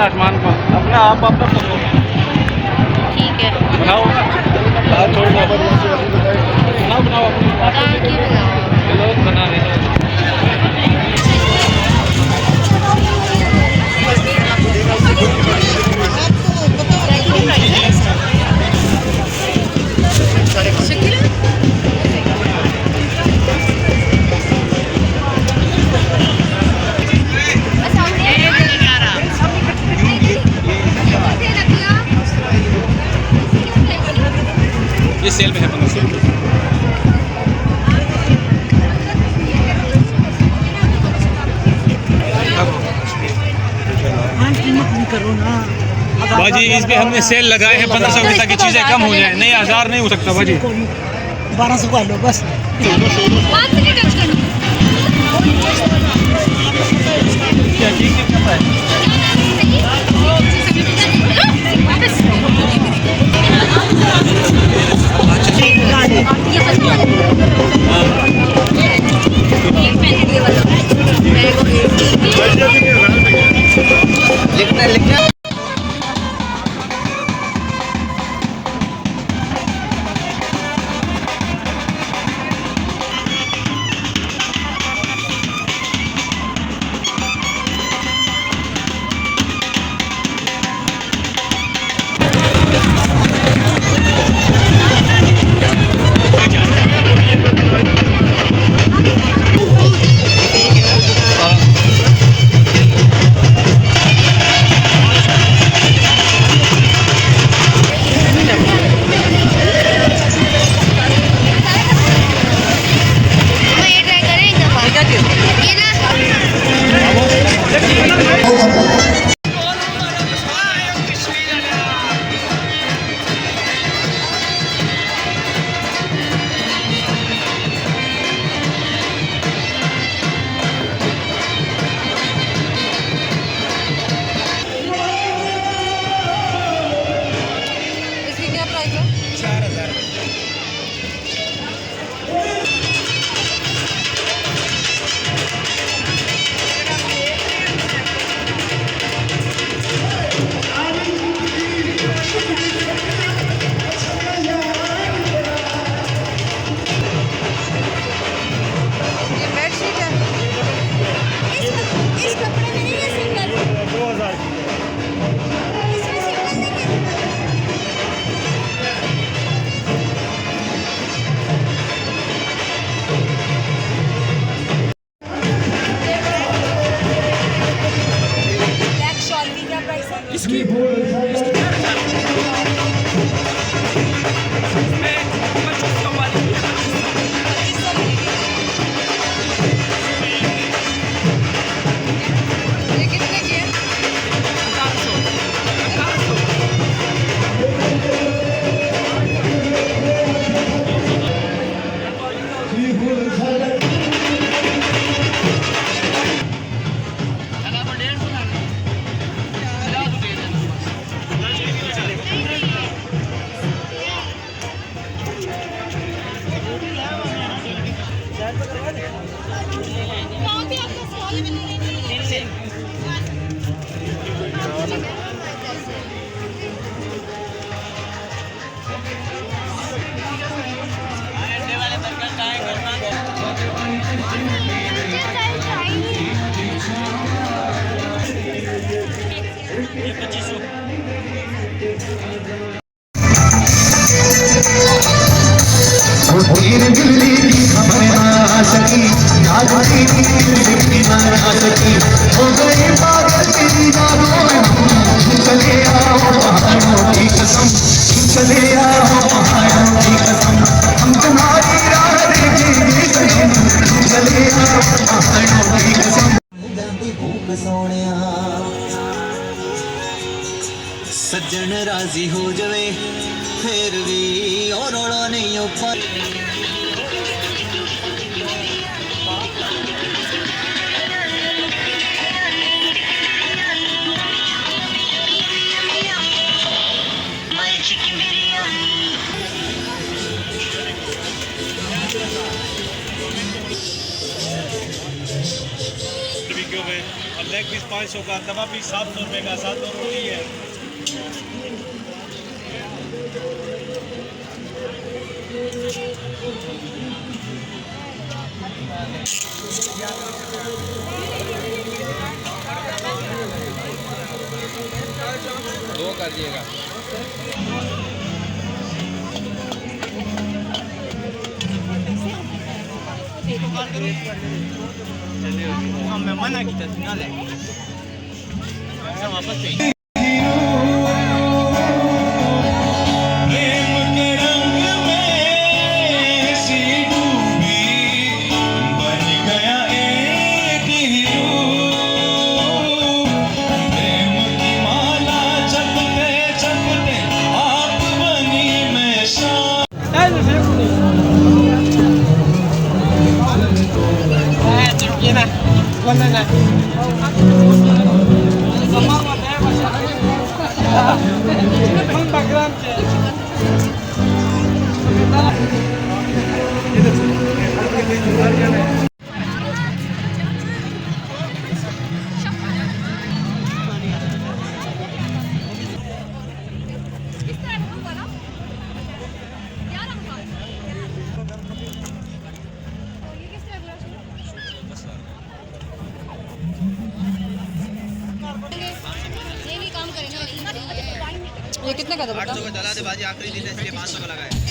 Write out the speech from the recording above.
आसमान को अपना आप अपना फोटो ठीक है। बनाओ हाथ छोड़ दो बनाओ बनाओ की बनाओ। चलो बना रहे हो ये सेल में है 1500 करो ना बाजी इस पे हमने सेल लगाए हैं 1500 रुपये तक की चीज़ें कम हो जाए नहीं 1000 नहीं हो सकता बाजी 1200 का लो बस क्या ठीक है क्या है लिखना लिखना इसकी सज्जन राजी हो जावे फिर भी और रोड़ा नहीं ऊपर भी क्यों गए और लेग पीस 500 का, तवा पीस 700 रुपये का, 700 रोटी है। दो कर दिएगा। मैं मना की था ना ले वापस चाहिए। ये कितने का था? 800 का चला दे बाजी, आखिरी दिन है इसलिए 500 का लगाया।